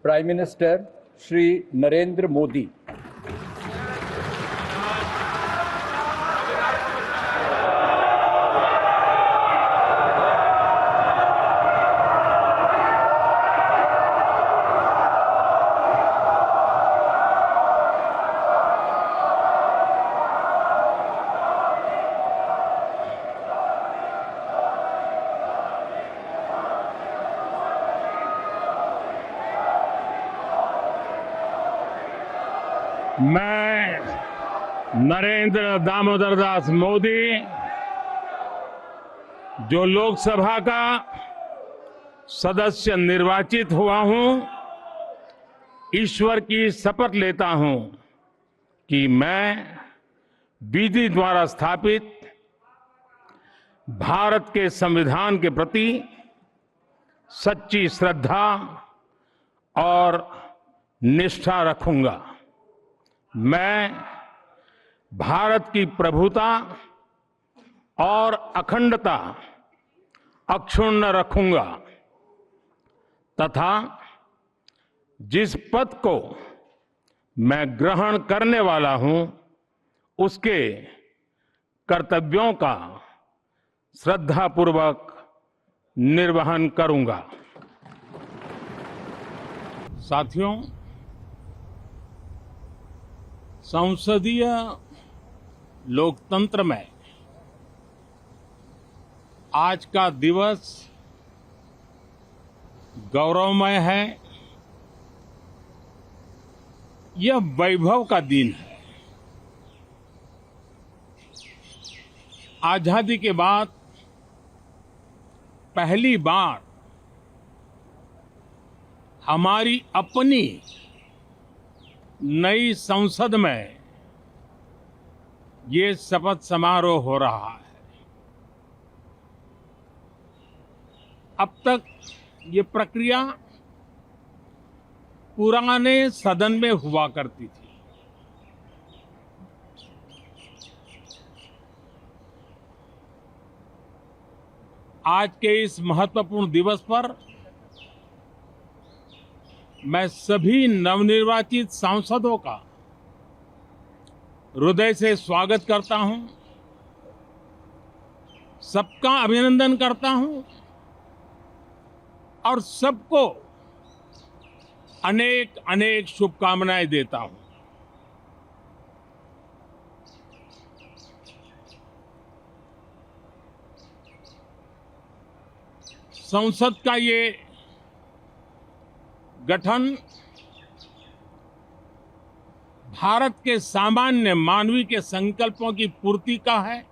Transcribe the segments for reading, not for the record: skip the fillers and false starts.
Prime Minister Shri Narendra Modi. मैं नरेंद्र दामोदर दास मोदी, जो लोकसभा का सदस्य निर्वाचित हुआ हूं, ईश्वर की शपथ लेता हूं कि मैं विधि द्वारा स्थापित भारत के संविधान के प्रति सच्ची श्रद्धा और निष्ठा रखूंगा। मैं भारत की प्रभुता और अखंडता अक्षुण्ण रखूंगा तथा जिस पद को मैं ग्रहण करने वाला हूं, उसके कर्तव्यों का श्रद्धापूर्वक निर्वहन करूंगा। साथियों, संसदीय लोकतंत्र में आज का दिवस गौरवमय है। यह वैभव का दिन है। आजादी के बाद पहली बार हमारी अपनी नई संसद में ये शपथ समारोह हो रहा है। अब तक ये प्रक्रिया पुराने सदन में हुआ करती थी। आज के इस महत्वपूर्ण दिवस पर मैं सभी नवनिर्वाचित सांसदों का हृदय से स्वागत करता हूं, सबका अभिनंदन करता हूं और सबको अनेक अनेक शुभकामनाएं देता हूं। संसद का ये गठन भारत के सामान्य मानवीय के संकल्पों की पूर्ति का है।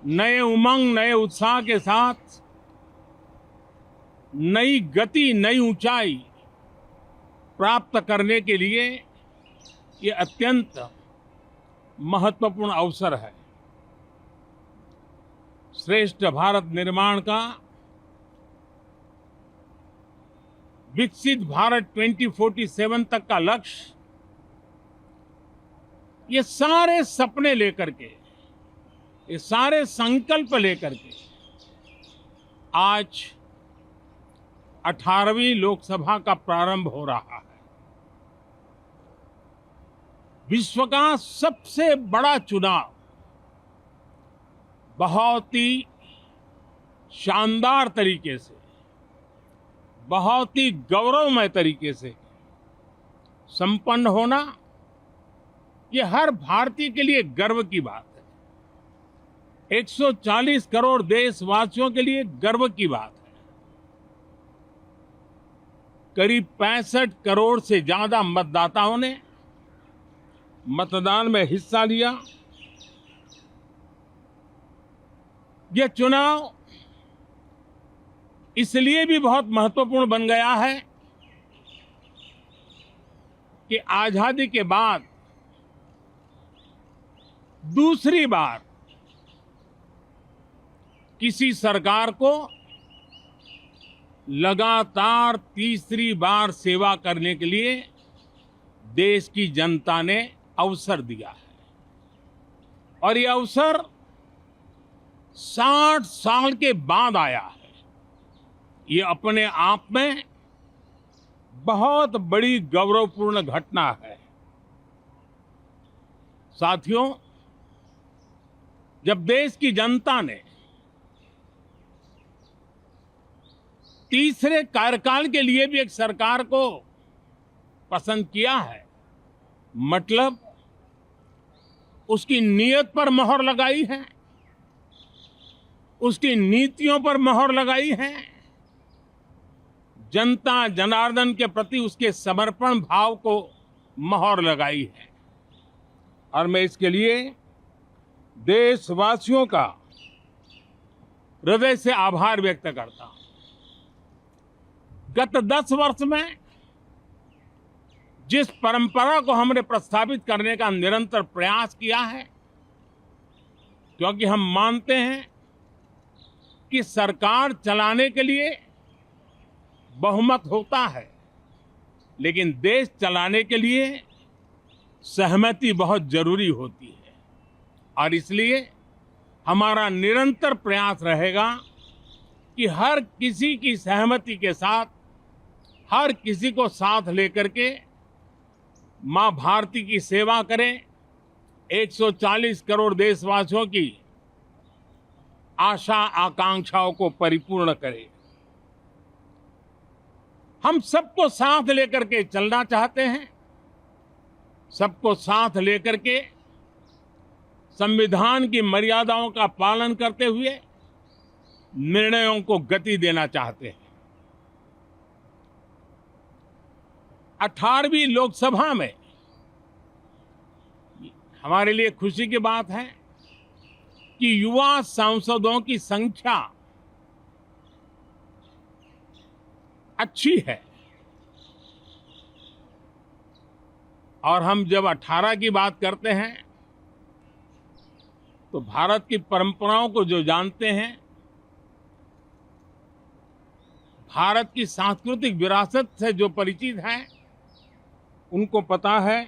नए उमंग, नए उत्साह के साथ नई गति, नई ऊंचाई प्राप्त करने के लिए ये अत्यंत महत्वपूर्ण अवसर है। श्रेष्ठ भारत निर्माण का, विकसित भारत 2047 तक का लक्ष्य, ये सारे सपने लेकर के, ये सारे संकल्प लेकर के आज 18वीं लोकसभा का प्रारंभ हो रहा है। विश्व का सबसे बड़ा चुनाव बहुत ही शानदार तरीके से, बहुत ही गौरवमय तरीके से संपन्न होना, ये हर भारतीय के लिए गर्व की बात है। 140 करोड़ देशवासियों के लिए गर्व की बात है। करीब 65 करोड़ से ज्यादा मतदाताओं ने मतदान में हिस्सा लिया। यह चुनाव इसलिए भी बहुत महत्वपूर्ण बन गया है कि आजादी के बाद दूसरी बार किसी सरकार को लगातार तीसरी बार सेवा करने के लिए देश की जनता ने अवसर दिया है। और यह अवसर 60 साल के बाद आया है। ये अपने आप में बहुत बड़ी गौरवपूर्ण घटना है। साथियों, जब देश की जनता ने तीसरे कार्यकाल के लिए भी एक सरकार को पसंद किया है, मतलब उसकी नीयत पर मोहर लगाई है, उसकी नीतियों पर मोहर लगाई है, जनता जनार्दन के प्रति उसके समर्पण भाव को मोहर लगाई है। और मैं इसके लिए देशवासियों का हृदय से आभार व्यक्त करता हूं। गत 10 वर्ष में जिस परंपरा को हमने प्रस्थापित करने का निरंतर प्रयास किया है, क्योंकि हम मानते हैं कि सरकार चलाने के लिए बहुमत होता है, लेकिन देश चलाने के लिए सहमति बहुत जरूरी होती है। और इसलिए हमारा निरंतर प्रयास रहेगा कि हर किसी की सहमति के साथ, हर किसी को साथ लेकर के मां भारती की सेवा करें, 140 करोड़ देशवासियों की आशा आकांक्षाओं को परिपूर्ण करें। हम सबको साथ लेकर के चलना चाहते हैं, सबको साथ लेकर के संविधान की मर्यादाओं का पालन करते हुए निर्णयों को गति देना चाहते हैं। 18वीं लोकसभा में हमारे लिए खुशी की बात है कि युवा सांसदों की संख्या अच्छी है। और हम जब 18 की बात करते हैं तो भारत की परंपराओं को जो जानते हैं, भारत की सांस्कृतिक विरासत से जो परिचित हैं, उनको पता है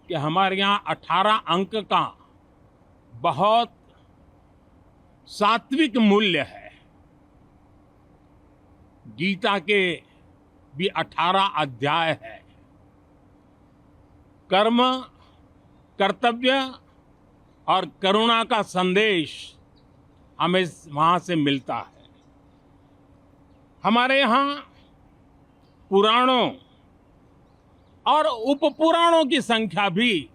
कि हमारे यहाँ 18 अंक का बहुत सात्विक मूल्य है। गीता के भी 18 अध्याय है। कर्म, कर्तव्य और करुणा का संदेश हमें वहां से मिलता है। हमारे यहाँ पुराणों और उपपुराणों की संख्या भी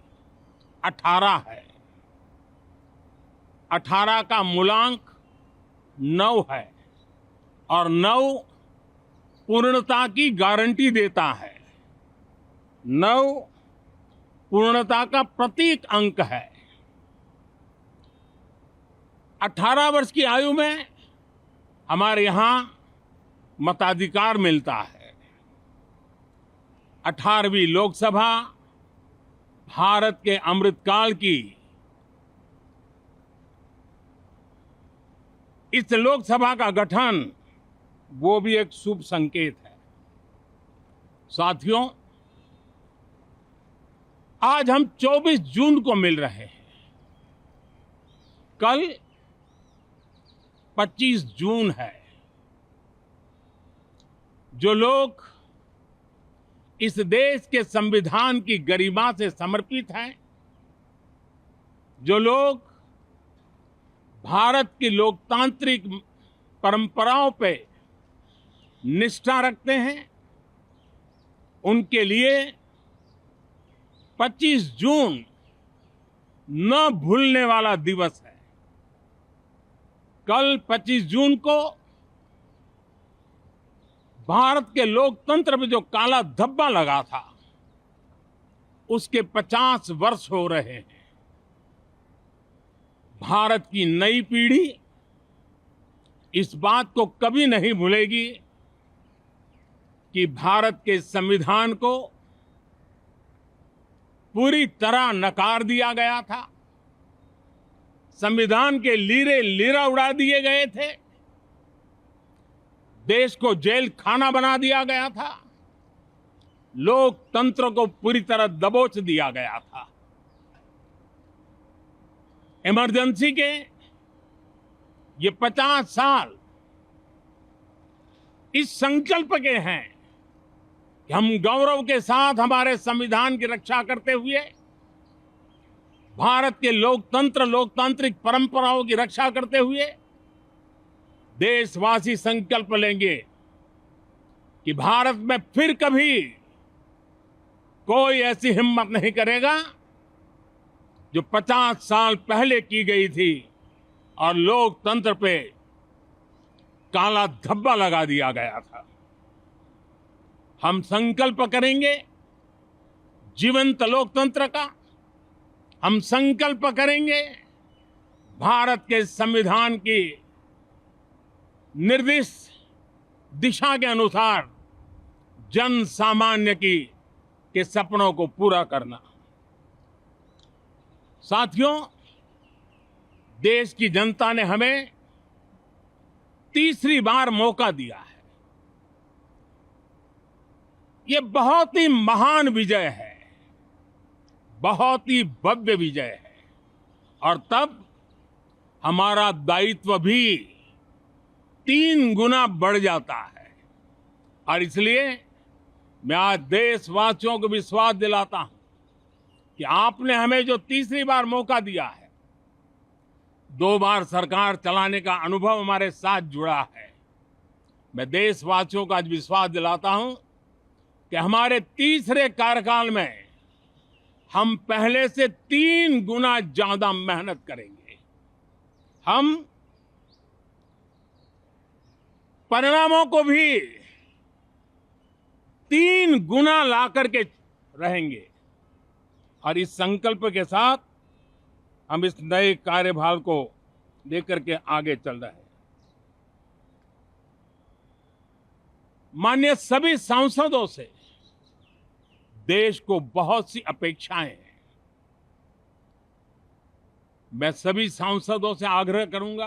18 है। 18 का मूलांक 9 है और 9 पूर्णता की गारंटी देता है। 9 पूर्णता का प्रतीक अंक है। 18 वर्ष की आयु में हमारे यहाँ मताधिकार मिलता है। 18वीं लोकसभा भारत के अमृतकाल की इस लोकसभा का गठन, वो भी एक शुभ संकेत है। साथियों, आज हम 24 जून को मिल रहे हैं। कल 25 जून है। जो लोग इस देश के संविधान की गरिमा से समर्पित हैं, जो लोग भारत की लोकतांत्रिक परंपराओं पे निष्ठा रखते हैं, उनके लिए 25 जून न भूलने वाला दिवस है। कल 25 जून को भारत के लोकतंत्र में जो काला धब्बा लगा था, उसके 50 वर्ष हो रहे हैं। भारत की नई पीढ़ी इस बात को कभी नहीं भूलेगी कि भारत के संविधान को पूरी तरह नकार दिया गया था। संविधान के लीरे लीरा उड़ा दिए गए थे। देश को जेल खाना बना दिया गया था। लोकतंत्र को पूरी तरह दबोच दिया गया था। इमरजेंसी के ये 50 साल इस संकल्प के हैं कि हम गौरव के साथ हमारे संविधान की रक्षा करते हुए भारत के लोकतांत्रिक परंपराओं की रक्षा करते हुए देशवासी संकल्प लेंगे कि भारत में फिर कभी कोई ऐसी हिम्मत नहीं करेगा जो 50 साल पहले की गई थी और लोकतंत्र पे काला धब्बा लगा दिया गया था। हम संकल्प करेंगे जीवंत लोकतंत्र का, हम संकल्प करेंगे भारत के संविधान की निर्दिष्ट दिशा के अनुसार जन सामान्य के सपनों को पूरा करना। साथियों, देश की जनता ने हमें तीसरी बार मौका दिया है। ये बहुत ही महान विजय है, बहुत ही भव्य विजय है और तब हमारा दायित्व भी 3 गुना बढ़ जाता है। और इसलिए मैं आज देशवासियों को विश्वास दिलाता हूं कि आपने हमें जो तीसरी बार मौका दिया है, 2 बार सरकार चलाने का अनुभव हमारे साथ जुड़ा है। मैं देशवासियों को आज विश्वास दिलाता हूं कि हमारे तीसरे कार्यकाल में हम पहले से 3 गुना ज्यादा मेहनत करेंगे। हम परिणामों को भी 3 गुना ला करके रहेंगे और इस संकल्प के साथ हम इस नए कार्यभार को लेकर के आगे चल रहे हैं। माननीय सभी सांसदों से देश को बहुत सी अपेक्षाएं हैं। मैं सभी सांसदों से आग्रह करूंगा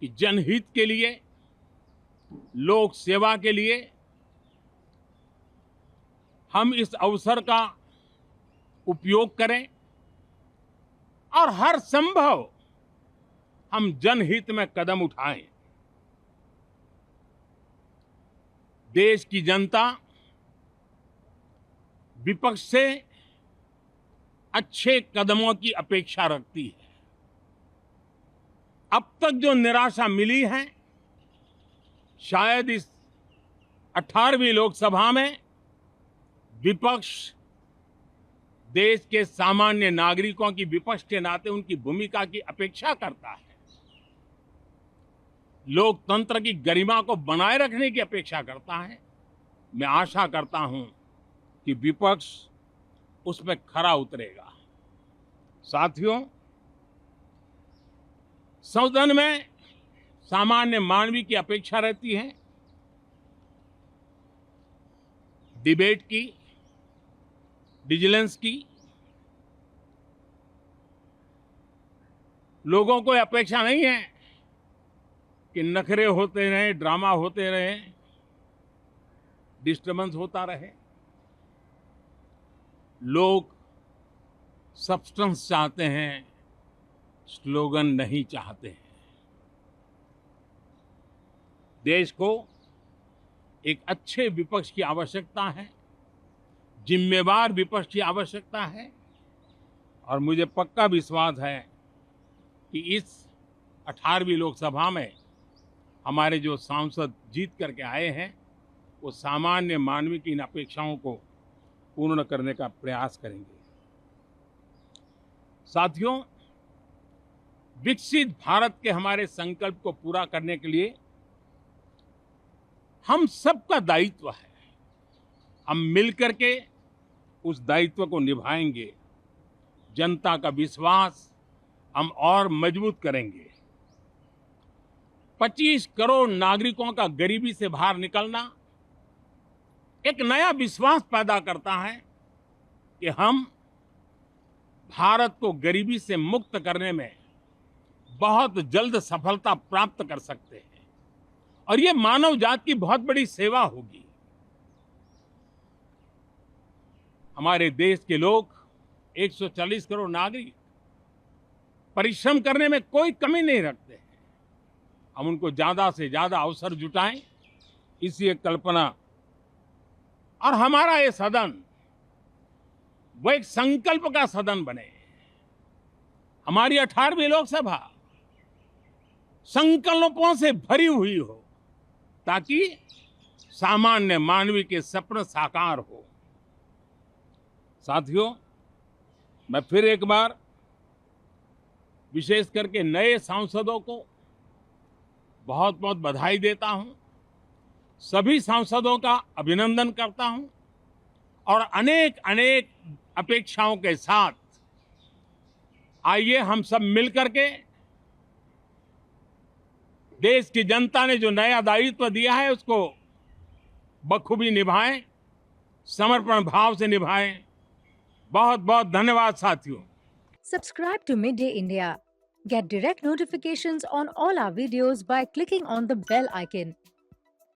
कि जनहित के लिए, लोक सेवा के लिए हम इस अवसर का उपयोग करें और हर संभव हम जनहित में कदम उठाएं। देश की जनता विपक्ष से अच्छे कदमों की अपेक्षा रखती है। अब तक जो निराशा मिली है, शायद इस 18वीं लोकसभा में विपक्ष देश के सामान्य नागरिकों की विपक्ष के नाते उनकी भूमिका की अपेक्षा करता है, लोकतंत्र की गरिमा को बनाए रखने की अपेक्षा करता है। मैं आशा करता हूं कि विपक्ष उसमें खरा उतरेगा। साथियों, सदन में सामान्य मानवीय की अपेक्षा रहती है डिबेट की, विजिलेंस की। लोगों को अपेक्षा नहीं है कि नखरे होते रहे, ड्रामा होते रहे, डिस्टर्बेंस होता रहे। लोग सब्सटेंस चाहते हैं, स्लोगन नहीं चाहते हैं। देश को एक अच्छे विपक्ष की आवश्यकता है, जिम्मेवार विपक्ष की आवश्यकता है और मुझे पक्का विश्वास है कि इस 18वीं लोकसभा में हमारे जो सांसद जीत करके आए हैं वो सामान्य मानवीय की इन अपेक्षाओं को पूर्ण करने का प्रयास करेंगे। साथियों, विकसित भारत के हमारे संकल्प को पूरा करने के लिए हम सबका दायित्व है। हम मिलकर के उस दायित्व को निभाएंगे। जनता का विश्वास हम और मजबूत करेंगे। 25 करोड़ नागरिकों का गरीबी से बाहर निकलना एक नया विश्वास पैदा करता है कि हम भारत को गरीबी से मुक्त करने में बहुत जल्द सफलता प्राप्त कर सकते हैं और ये मानव जाति की बहुत बड़ी सेवा होगी। हमारे देश के लोग 140 करोड़ नागरिक परिश्रम करने में कोई कमी नहीं रखते हैं। हम उनको ज्यादा से ज्यादा अवसर जुटाएं, इसी एक कल्पना। और हमारा ये सदन वो एक संकल्प का सदन बने। हमारी 18वीं लोकसभा संकल्पों से भरी हुई हो, ताकि सामान्य मानवी के सपने साकार हो। साथियों, मैं फिर एक बार विशेष करके नए सांसदों को बहुत बहुत बधाई देता हूं, सभी सांसदों का अभिनंदन करता हूं और अनेक अनेक अपेक्षाओं के साथ आइए हम सब मिलकर के देश की जनता ने जो नया दायित्व दिया है उसको बखूबी निभाएं, समर्पण भाव से निभाएं। बहुत बहुत धन्यवाद साथियों। Subscribe to Midday India. Get direct notifications on all our videos by clicking on the bell icon.